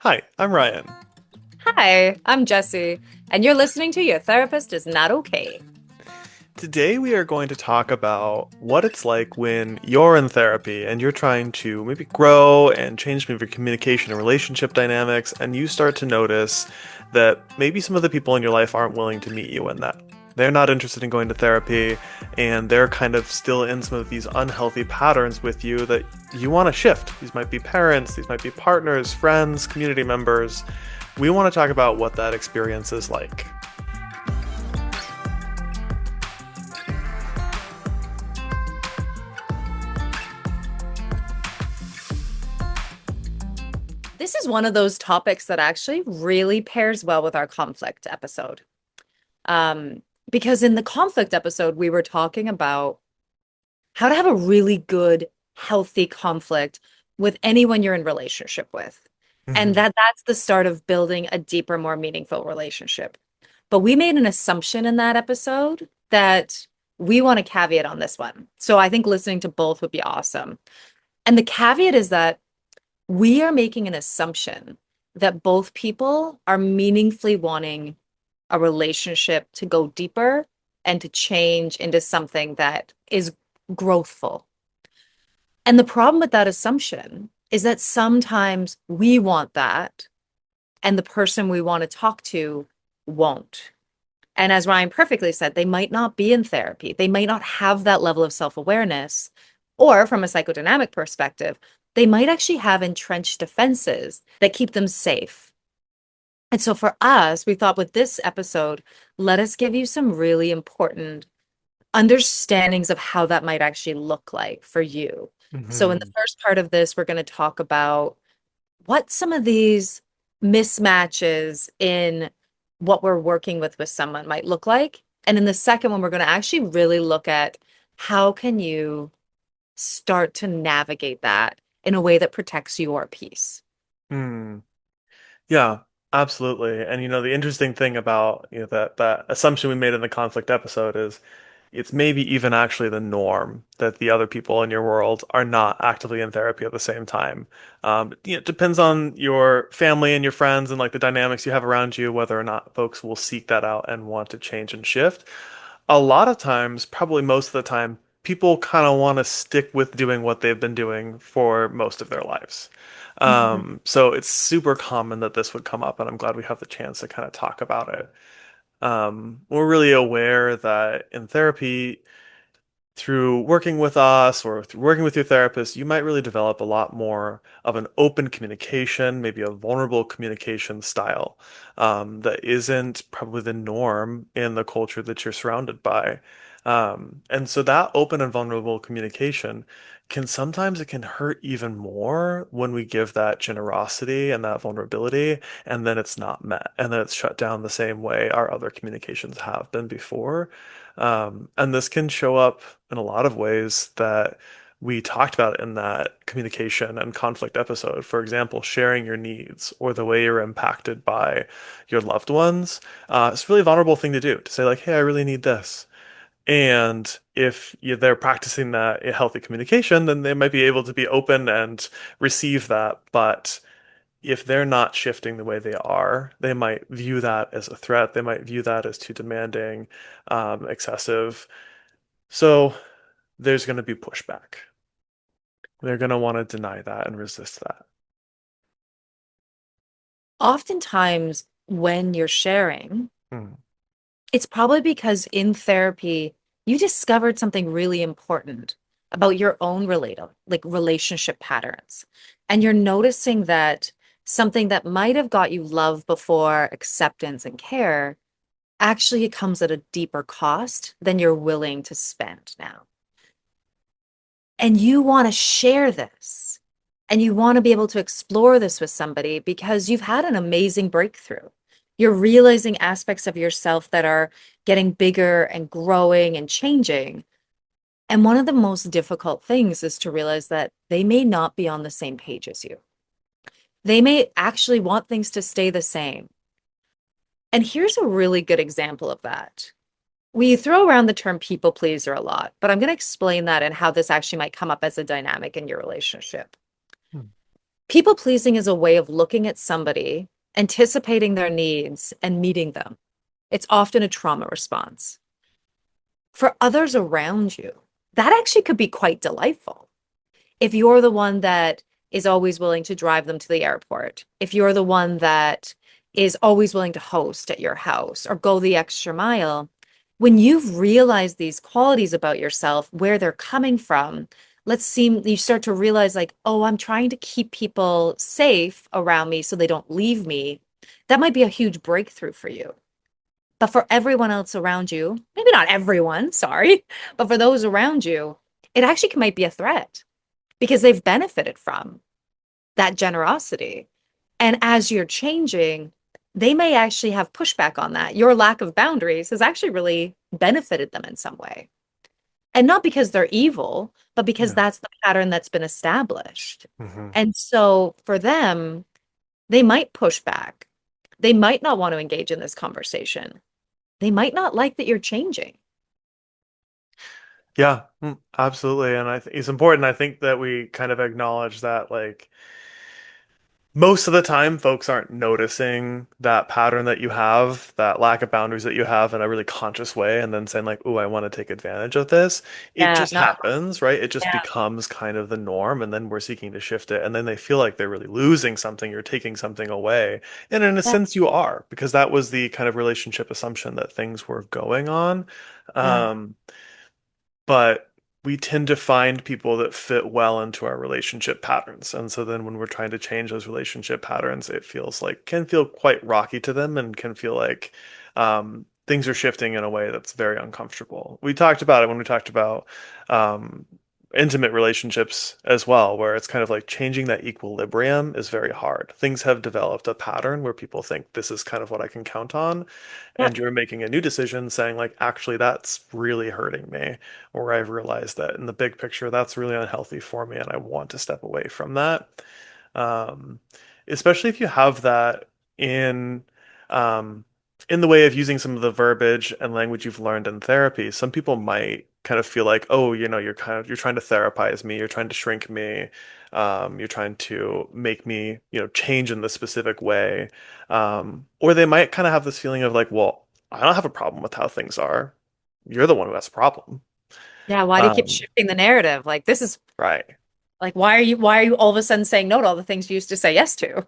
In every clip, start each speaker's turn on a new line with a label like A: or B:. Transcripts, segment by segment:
A: Hi, I'm Ryan.
B: Hi, I'm Jesse, and you're listening to Your Therapist Is Not Okay.
A: Today we are going to talk about what it's like when you're in therapy and you're trying to maybe grow and change maybe your communication and relationship dynamics, and you start to notice that maybe some of the people in your life aren't willing to meet you in that. They're not interested in going to therapy, and they're kind of still in some of these unhealthy patterns with you that you want to shift. These might be parents, these might be partners, friends, community members. We want to talk about what that experience is like.
B: This is one of those topics that actually really pairs well with our conflict episode. Um, because in the conflict episode, we were talking about how to have a really good, healthy conflict with anyone you're in relationship with. And
A: Mhm.
B: that's the start of building a deeper, more meaningful relationship. But we made an assumption in that episode that we want a caveat on this one. So I think listening to both would be awesome. And the caveat is that we are making an assumption that both people are meaningfully wanting a relationship to go deeper and to change into something that is growthful. And the problem with that assumption is that sometimes we want that and the person we want to talk to won't. And as Ryan perfectly said, they might not be in therapy. They might not have that level of self-awareness. Or from a psychodynamic perspective, they might actually have entrenched defenses that keep them safe. And so for us, we thought with this episode, let us give you some really important understandings of how that might actually look like for you. So in the
A: Mhm.
B: first part of this, we're going to talk about what some of these mismatches in what we're working with someone might look like. And in the second one, we're going to actually really look at how can you start to navigate that in a way that protects your peace.
A: Mm. Yeah, absolutely. And the interesting thing about that assumption we made in the conflict episode is it's maybe even actually the norm that the other people in your world are not actively in therapy at the same time. It depends on your family and your friends and like the dynamics you have around you, whether or not folks will seek that out and want to change and shift. A lot of times, probably most of the time, people kind of want to stick with doing what they've been doing for most of their lives.
B: Mhm.
A: So it's super common that this would come up, and I'm glad we have the chance to kind of talk about it. We're really aware that in therapy, through working with us or through working with your therapist, you might really develop a lot more of an open communication, maybe a vulnerable communication style that isn't probably the norm in the culture that you're surrounded by. And so that open and vulnerable communication can sometimes it can hurt even more when we give that generosity and that vulnerability, and then it's not met, and then it's shut down the same way our other communications have been before. And this can show up in a lot of ways that we talked about in that communication and conflict episode. For example, sharing your needs or the way you're impacted by your loved ones. It's a really vulnerable thing to do to say, like, hey, I really need this. And if they're practicing that healthy communication, then they might be able to be open and receive that. But if they're not shifting the way they are, they might view that as a threat. They might view that as too demanding, excessive. So there's going to be pushback. They're going to want to deny that and resist that.
B: Oftentimes, when you're sharing,
A: Hmm.
B: it's probably because in therapy, you discovered something really important about your own relationship patterns. And you're noticing that something that might have got you love before, acceptance and care, actually it comes at a deeper cost than you're willing to spend now. And you want to share this and you want to be able to explore this with somebody because you've had an amazing breakthrough. You're realizing aspects of yourself that are getting bigger and growing and changing. And one of the most difficult things is to realize that they may not be on the same page as you. They may actually want things to stay the same. And here's a really good example of that. We throw around the term people pleaser a lot, but I'm going to explain that and how this actually might come up as a dynamic in your relationship.
A: Hmm.
B: People pleasing is a way of looking at somebody, anticipating their needs, and meeting them. It's often a trauma response. For others around you, that actually could be quite delightful. If you're the one that is always willing to drive them to the airport, if you're the one that is always willing to host at your house or go the extra mile, when you've realized these qualities about yourself, where they're coming from, you start to realize like, oh, I'm trying to keep people safe around me so they don't leave me. That might be a huge breakthrough for you. But for everyone else around you, maybe not everyone, sorry, but for those around you, it actually might be a threat because they've benefited from that generosity. And as you're changing, they may actually have pushback on that. Your lack of boundaries has actually really benefited them in some way. And not because they're evil, but because
A: Yeah.
B: that's the pattern that's been established.
A: Hmm.
B: And so for them, they might push back. They might not want to engage in this conversation. They might not like that you're changing.
A: Yeah, absolutely. And I think it's important. I think that we kind of acknowledge that, like, most of the time, folks aren't noticing that pattern that you have, that lack of boundaries that you have in a really conscious way, and then saying, like, "Ooh, I want to take advantage of this." It
B: Yeah,
A: just
B: not
A: happens, right? It just
B: yeah.
A: becomes kind of the norm, and then we're seeking to shift it. And then they feel like they're really losing something, you're taking something away. And in a
B: Yeah,
A: sense, you are, because that was the kind of relationship assumption that things were going on.
B: yeah.
A: Um, but we tend to find people that fit well into our relationship patterns. And so then when we're trying to change those relationship patterns, it feels like can feel quite rocky to them and can feel like things are shifting in a way that's very uncomfortable. We talked about it when we talked about um, intimate relationships as well, where it's kind of like changing that equilibrium is very hard. Things have developed a pattern where people think this is kind of what I can count on.
B: Yeah.
A: And you're making a new decision saying, like, actually, that's really hurting me, or I've realized that in the big picture, that's really unhealthy for me, and I want to step away from that. Um, Especially if you have that in um, in the way of using some of the verbiage and language you've learned in therapy. Some people might kind of feel like, oh, you're trying to therapize me, you're trying to shrink me, you're trying to make me, change in this specific way. Or they might kind of have this feeling of like, well, I don't have a problem with how things are. You're the one who has a problem.
B: Yeah, why do you keep
A: Um,
B: shifting the narrative? Like this is
A: right.
B: like why are you all of a sudden saying no to all the things you used to say yes to?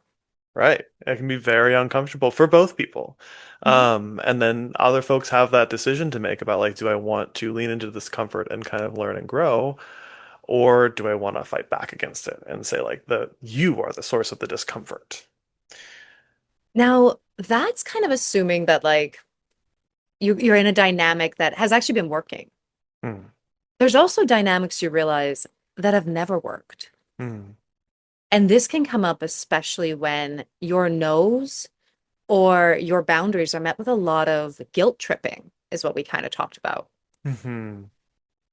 A: Right. It can be very uncomfortable for both people.
B: Mhm.
A: And then other folks have that decision to make about like, do I want to lean into this comfort and kind of learn and grow, or do I want to fight back against it and say like you are the source of the discomfort?
B: Now, that's kind of assuming that like you're in a dynamic that has actually been working.
A: Hmm.
B: There's also dynamics you realize that have never worked.
A: Hmm.
B: And this can come up especially when your no's or your boundaries are met with a lot of guilt tripping, is what we kind of talked about.
A: Hmm.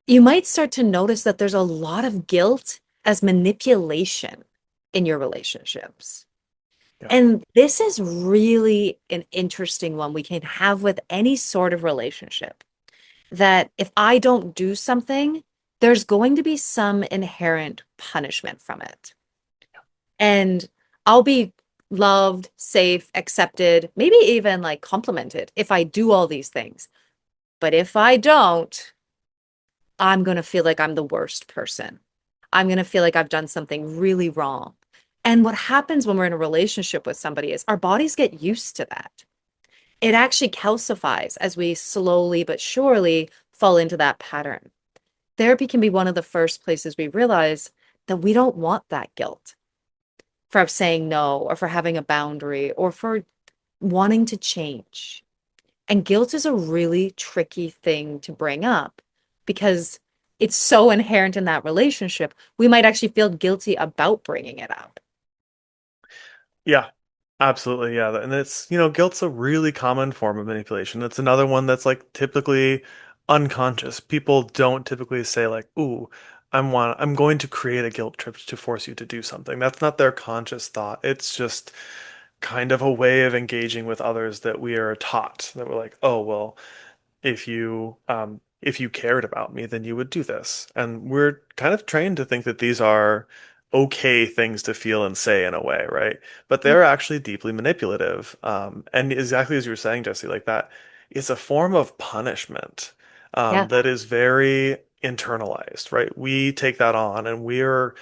B: You might start to notice that there's a lot of guilt as manipulation in your relationships.
A: Yeah.
B: And this is really an interesting one we can have with any sort of relationship. That if I don't do something, there's going to be some inherent punishment from it. And I'll be loved, safe, accepted, maybe even like complimented if I do all these things. But if I don't, I'm going to feel like I'm the worst person. I'm going to feel like I've done something really wrong. And what happens when we're in a relationship with somebody is our bodies get used to that. It actually calcifies as we slowly but surely fall into that pattern. Therapy can be one of the first places we realize that we don't want that guilt for saying no or for having a boundary or for wanting to change. And guilt is a really tricky thing to bring up because it's so inherent in that relationship. We might actually feel guilty about bringing it up.
A: Yeah. Absolutely. Yeah. And guilt's a really common form of manipulation. It's another one that's like typically unconscious. People don't typically say like, "Ooh, I'm going to create a guilt trip to force you to do something." That's not their conscious thought. It's just kind of a way of engaging with others that we are taught that we're like, "Oh, well, if you cared about me, then you would do this." And we're kind of trained to think that these are okay things to feel and say in a way, right? But they're actually deeply manipulative. And exactly as you were saying, Jesse, like that, it's a form of punishment
B: Yeah.
A: that is very internalized, right? We take that on and we're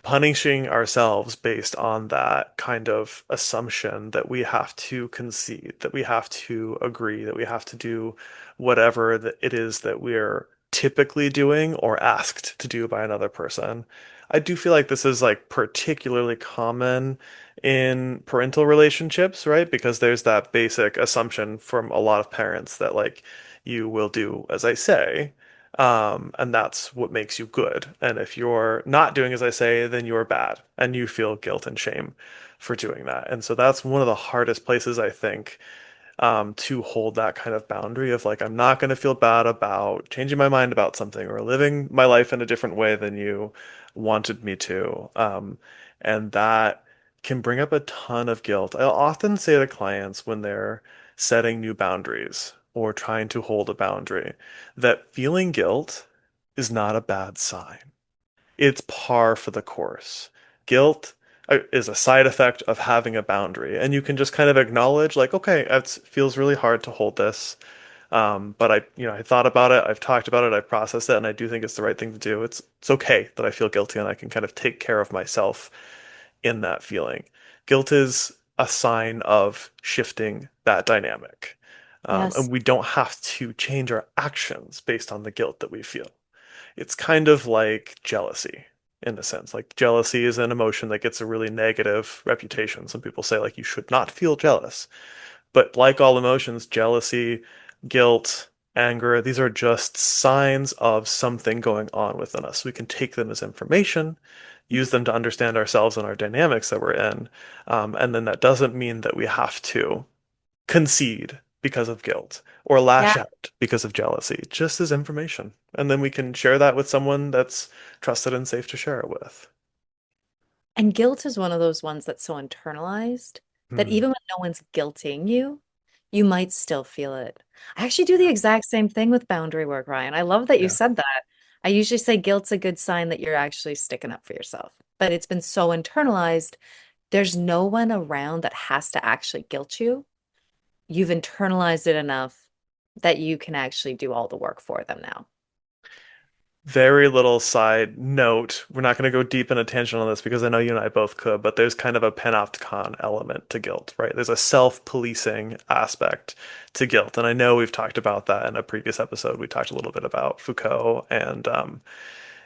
A: punishing ourselves based on that kind of assumption that we have to concede, that we have to agree, that we have to do whatever that it is that we're typically doing or asked to do by another person. I do feel like this is like particularly common in parental relationships, right? Because there's that basic assumption from a lot of parents that like you will do as I say. And that's what makes you good. And if you're not doing as I say, then you're bad and you feel guilt and shame for doing that. And so that's one of the hardest places, I think, to hold that kind of boundary of like, I'm not going to feel bad about changing my mind about something or living my life in a different way than you wanted me to. And that can bring up a ton of guilt. I'll often say to clients when they're setting new boundaries or trying to hold a boundary that feeling guilt is not a bad sign. It's par for the course. Guilt is a side effect of having a boundary, and you can just kind of acknowledge, like, okay, it feels really hard to hold this, but I thought about it, I've talked about it, I've processed it, and I do think it's the right thing to do. It's okay that I feel guilty, and I can kind of take care of myself in that feeling. Guilt is a sign of shifting that dynamic, and
B: Yes.
A: we don't have to change our actions based on the guilt that we feel. It's kind of like jealousy in a sense. Like jealousy is an emotion that gets a really negative reputation. Some people say like you should not feel jealous. But like all emotions, jealousy, guilt, anger, these are just signs of something going on within us. We can take them as information, use them to understand ourselves and our dynamics that we're in. And then that doesn't mean that we have to concede because of guilt or
B: Yeah.
A: lash out because of jealousy, just as information. And then we can share that with someone that's trusted and safe to share it with.
B: And guilt is one of those ones that's so internalized that
A: Hmm.
B: even when no one's guilting you, you might still feel it. I actually do the exact same thing with boundary work, Ryan. I love that you
A: Yeah.
B: said that. I usually say guilt's a good sign that you're actually sticking up for yourself, but it's been so internalized. There's no one around that has to actually guilt you. You've internalized it enough that you can actually do all the work for them now.
A: Very little side note. We're not going to go deep in a tangent on this because I know you and I both could, but there's kind of a panopticon element to guilt, right? There's a self-policing aspect to guilt. And I know we've talked about that in a previous episode. We talked a little bit about Foucault and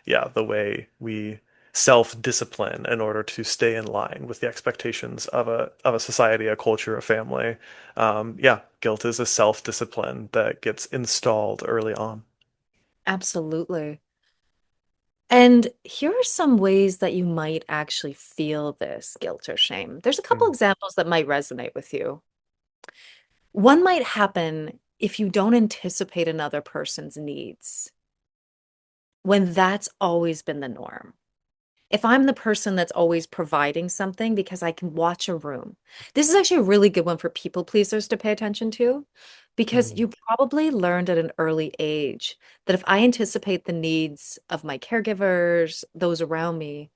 A: yeah, the way we self-discipline in order to stay in line with the expectations of a society, a culture, a family. Yeah, guilt is a self-discipline that gets installed early on.
B: Absolutely. And here are some ways that you might actually feel this guilt or shame. There's a couple
A: Mm.
B: examples that might resonate with you. One might happen if you don't anticipate another person's needs, when that's always been the norm. If I'm the person that's always providing something because I can watch a room, this is actually a really good one for people pleasers to pay attention to because
A: Mm.
B: you probably learned at an early age that if I anticipate the needs of my caregivers, those around me,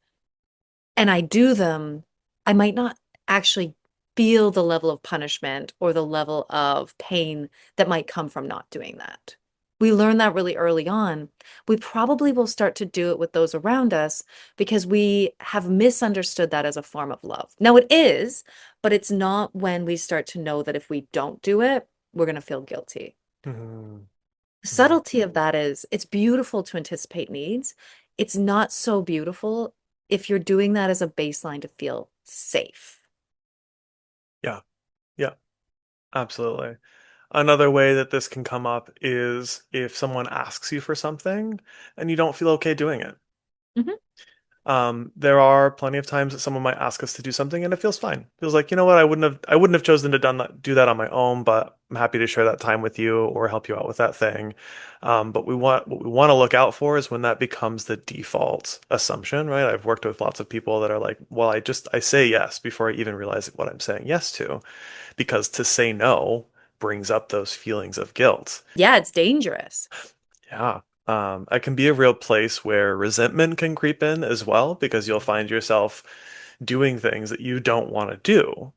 B: and I do them, I might not actually feel the level of punishment or the level of pain that might come from not doing that. We learn that really early on. We probably will start to do it with those around us because we have misunderstood that as a form of love. Now it is, but it's not when we start to know that if we don't do it, we're going to feel guilty.
A: Mm.
B: The
A: Mm.
B: subtlety of that is it's beautiful to anticipate needs. It's not so beautiful if you're doing that as a baseline to feel safe.
A: Yeah, yeah, absolutely. Another way that this can come up is if someone asks you for something and you don't feel okay doing it.
B: Mhm.
A: There are plenty of times that someone might ask us to do something and it feels fine. It feels like, you know what, I wouldn't have chosen to do that on my own, but I'm happy to share that time with you or help you out with that thing. But what we want to look out for is when that becomes the default assumption, right? I've worked with lots of people that are like, well, I say yes before I even realize what I'm saying yes to, because to say no brings up those feelings of guilt.
B: Yeah, it's dangerous.
A: Yeah. It can be a real place where resentment can creep in as well, because you'll find yourself doing things that you don't want to do.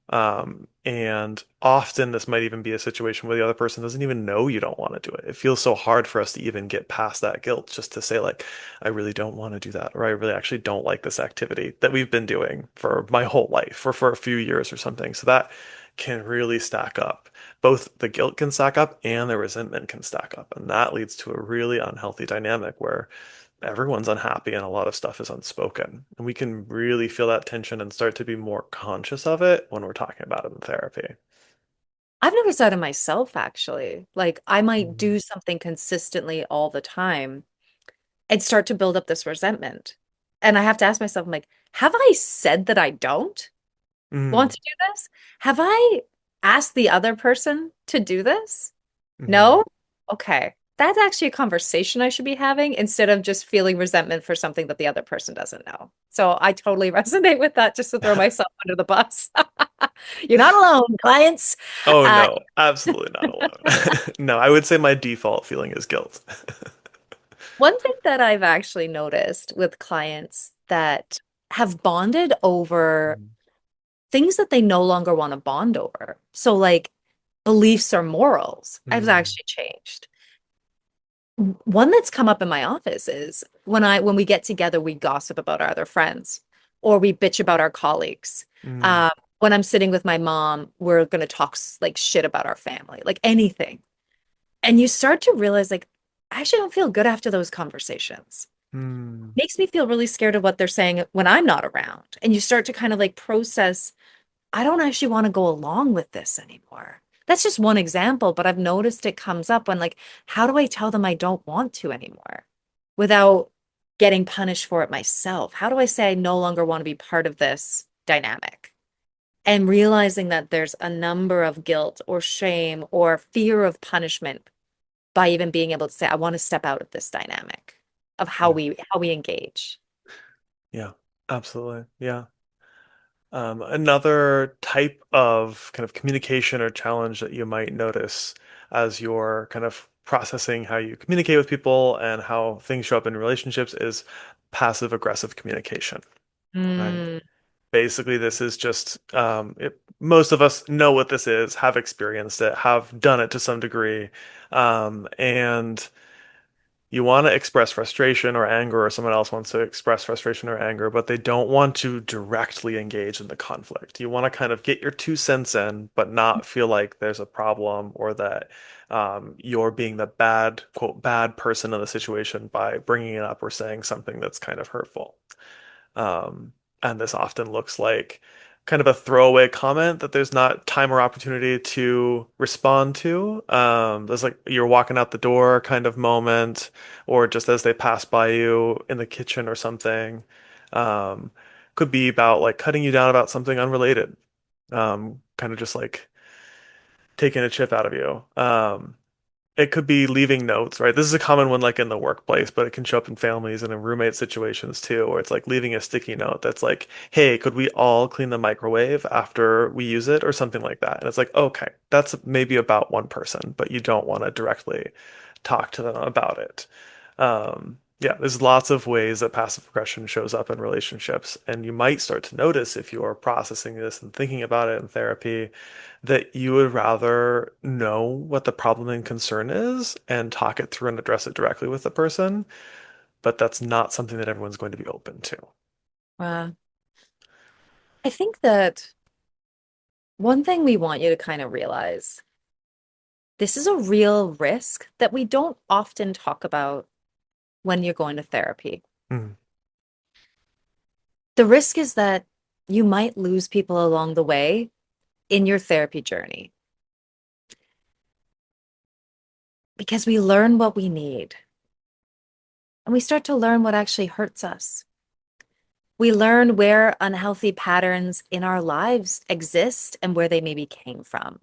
A: And often this might even be a situation where the other person doesn't even know you don't want to do it. It feels so hard for us to even get past that guilt, just to say, like, I really don't want to do that, or I really actually don't like this activity that we've been doing for my whole life or for a few years or something. So that can really stack up. Both the guilt can stack up and the resentment can stack up. And that leads to a really unhealthy dynamic where everyone's unhappy and a lot of stuff is unspoken. And we can really feel that tension and start to be more conscious of it when we're talking about it in therapy.
B: I've noticed that in myself, actually. Like, I might
A: Mm.
B: do something consistently all the time and start to build up this resentment. And I have to ask myself, I'm like, have I said that I don't want
A: Mm.
B: to do this? Have I asked the other person to do this?
A: Hmm.
B: No? Okay. That's actually a conversation I should be having instead of just feeling resentment for something that the other person doesn't know. So I totally resonate with that, just to throw myself under the bus. You're not alone, clients.
A: Oh
B: Uh,
A: no, absolutely not alone. No, I would say my default feeling is guilt.
B: One thing that I've actually noticed with clients that have bonded over
A: Mm.
B: things that they no longer want to bond over. So, like beliefs or morals, I've
A: Mm.
B: actually changed. One that's come up in my office is when we get together, we gossip about our other friends or we bitch about our colleagues.
A: Mm.
B: Um, when I'm sitting with my mom, we're gonna talk like shit about our family, like anything. And you start to realize, like, I actually don't feel good after those conversations.
A: Mm.
B: Makes me feel really scared of what they're saying when I'm not around. And you start to kind of like process, I don't actually want to go along with this anymore. That's just one example, but I've noticed it comes up when, like, how do I tell them I don't want to anymore without getting punished for it myself? How do I say I no longer want to be part of this dynamic? And realizing that there's a number of guilt or shame or fear of punishment by even being able to say, I want to step out of this dynamic of how
A: Yeah.
B: we engage.
A: Yeah. Absolutely. Yeah. Another type of kind of communication or challenge that you might notice as you're kind of processing how you communicate with people and how things show up in relationships is passive aggressive communication, right?
B: Mm,
A: Basically, this is just most of us know what this is, have experienced it, have done it to some degree, and you want to express frustration or anger, or someone else wants to express frustration or anger, but they don't want to directly engage in the conflict. You want to kind of get your 2 cents in, but not feel like there's a problem or that you're being the bad, quote, bad person in the situation by bringing it up or saying something that's kind of hurtful. Um, and this often looks like kind of a throwaway comment that there's not time or opportunity to respond to. There's like you're walking out the door kind of moment, or just as they pass by you in the kitchen or something. Um, could be about like cutting you down about something unrelated. Kind of just like taking a chip out of you. It could be leaving notes, right? This is a common one like in the workplace, but it can show up in families and in roommate situations too, where it's like leaving a sticky note that's like, hey, could we all clean the microwave after we use it or something like that? And it's like, okay, that's maybe about one person, but you don't want to directly talk to them about it. Yeah, there's lots of ways that passive aggression shows up in relationships, and you might start to notice if you're processing this and thinking about it in therapy that you would rather know what the problem and concern is and talk it through and address it directly with the person, but that's not something that everyone's going to be open to.
B: uh, I think that one thing we want you to kind of realize, this is a real risk that we don't often talk about when you're going to therapy.
A: Mm.
B: The risk is that you might lose people along the way in your therapy journey because we learn what we need and we start to learn what actually hurts us. We learn where unhealthy patterns in our lives exist and where they maybe came from,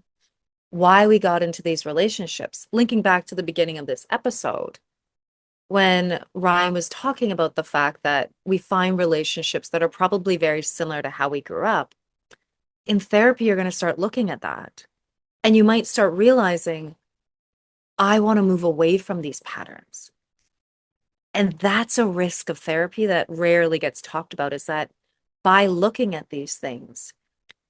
B: why we got into these relationships. Linking back to the beginning of this episode, when Ryan was talking about the fact that we find relationships that are probably very similar to how we grew up. In therapy, you're going to start looking at that. And you might start realizing, I want to move away from these patterns. And that's a risk of therapy that rarely gets talked about, is that by looking at these things,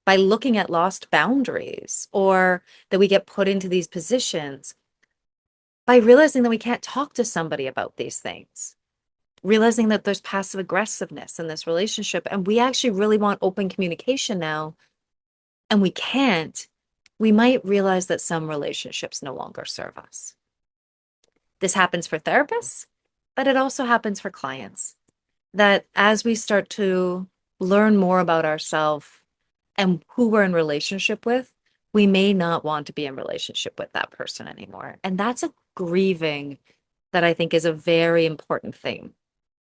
B: by looking at lost boundaries, or that we get put into these positions, by realizing that we can't talk to somebody about these things, realizing that there's passive aggressiveness in this relationship, and we actually really want open communication now, and we can't, we might realize that some relationships no longer serve us. This happens for therapists, but it also happens for clients. That as we start to learn more about ourselves and who we're in relationship with, we may not want to be in relationship with that person anymore. And that's a grieving that I think is a very important thing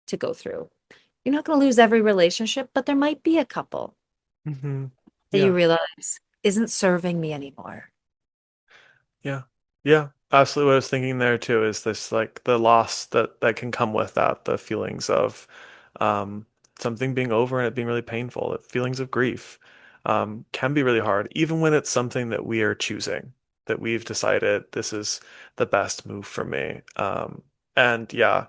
B: to go through. You're not going to lose every relationship, but there might be a couple
A: Hmm.
B: that you
A: Yeah.
B: realize isn't serving me anymore.
A: Yeah. Yeah. Absolutely what I was thinking there too is this like the loss that can come with that, the feelings of um something being over and it being really painful, the feelings of grief can be really hard, even when it's something that we are choosing, that we've decided this is the best move for me. And yeah,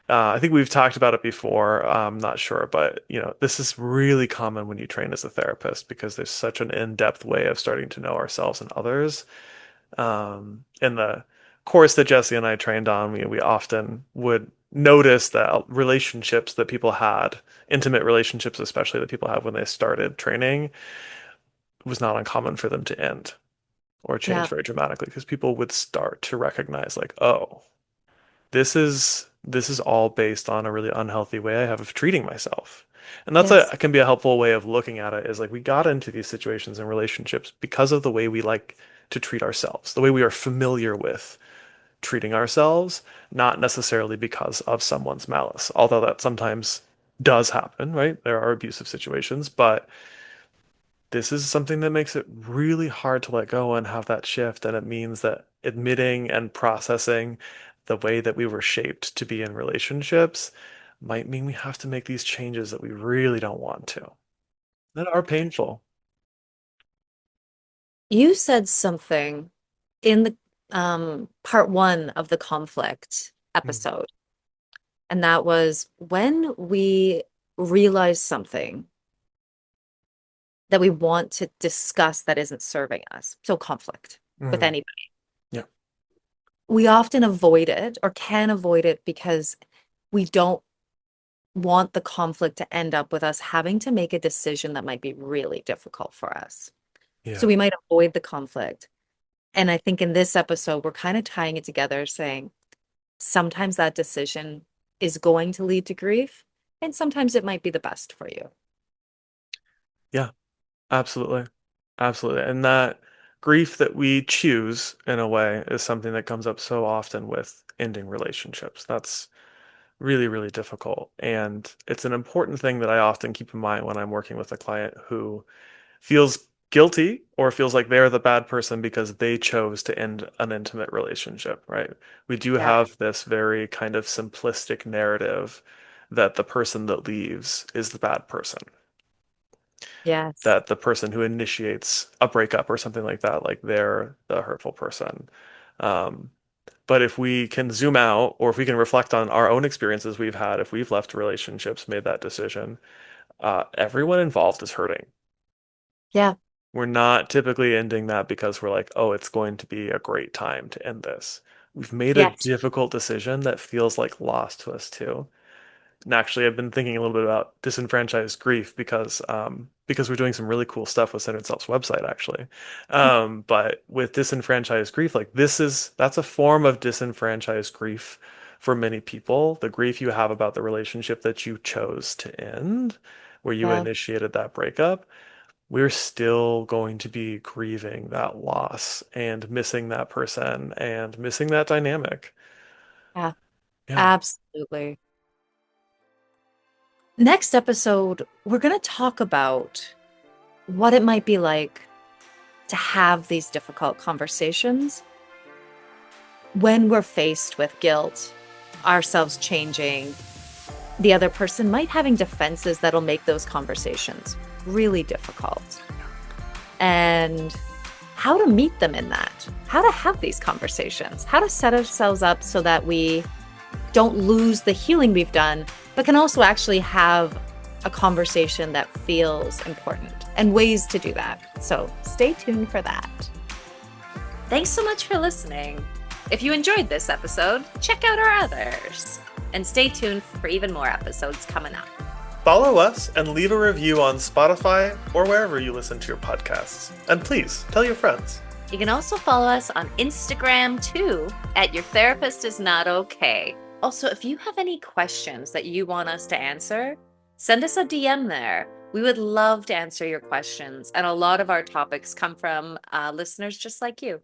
A: I think we've talked about it before. I'm not sure, but this is really common when you train as a therapist because there's such an in-depth way of starting to know ourselves and others. In the course that Jesse and I trained on, we often would notice that relationships that people had, intimate relationships especially that people have when they started training, was not uncommon for them to end or change
B: Yeah.
A: very dramatically because people would start to recognize like, oh, this is all based on a really unhealthy way I have of treating myself. And that's
B: Yes.
A: can be a helpful way of looking at it is like we got into these situations and relationships because of the way we like to treat ourselves, the way we are familiar with treating ourselves, not necessarily because of someone's malice. Although that sometimes does happen, right? There are abusive situations, but this is something that makes it really hard to let go and have that shift. And it means that admitting and processing the way that we were shaped to be in relationships might mean we have to make these changes that we really don't want to, that are painful.
B: You said something in the part one of the conflict
A: Mm.
B: episode, and that was when we realize something that we want to discuss that isn't serving us. So conflict with
A: Mm.
B: anybody.
A: Yeah.
B: We often avoid it or can avoid it because we don't want the conflict to end up with us having to make a decision that might be really difficult for us. So
A: Yeah.
B: we might avoid the conflict. And I think in this episode, we're kind of tying it together, saying sometimes that decision is going to lead to grief, and sometimes it might be the best for you.
A: Yeah. Absolutely. Absolutely. And that grief that we choose in a way is something that comes up so often with ending relationships. That's really, really difficult. And it's an important thing that I often keep in mind when I'm working with a client who feels guilty or feels like they're the bad person because they chose to end an intimate relationship, right? We do
B: Yeah.
A: have this very kind of simplistic narrative that the person that leaves is the bad person,
B: Yes.
A: that the person who initiates a breakup or something like that, like they're the hurtful person. Um, but if we can zoom out, or if we can reflect on our own experiences we've had, if we've left relationships, made that decision, everyone involved is hurting.
B: Yeah.
A: We're not typically ending that because we're like, oh, it's going to be a great time to end this. We've made a
B: Yes.
A: difficult decision that feels like loss to us too. And actually, I've been thinking a little bit about disenfranchised grief because we're doing some really cool stuff with Centered Self's website, actually. But with disenfranchised grief, like that's a form of disenfranchised grief for many people. The grief you have about the relationship that you chose to end, where you
B: Yeah.
A: initiated that breakup, we're still going to be grieving that loss and missing that person and missing that dynamic.
B: Yeah.
A: Yeah.
B: Absolutely. Next episode, we're going to talk about what it might be like to have these difficult conversations when we're faced with guilt, ourselves changing, the other person might having defenses that'll make those conversations really difficult. And how to meet them in that, how to have these conversations, how to set ourselves up so that we don't lose the healing we've done, but can also actually have a conversation that feels important and ways to do that. So stay tuned for that. Thanks so much for listening. If you enjoyed this episode, check out our others. And stay tuned for even more episodes coming up.
A: Follow us and leave a review on Spotify or wherever you listen to your podcasts. And please tell your friends.
B: You can also follow us on Instagram too at Your Therapist Is Not Okay. Also, if you have any questions that you want us to answer, send us a DM there. We would love to answer your questions. And a lot of our topics come from listeners just like you.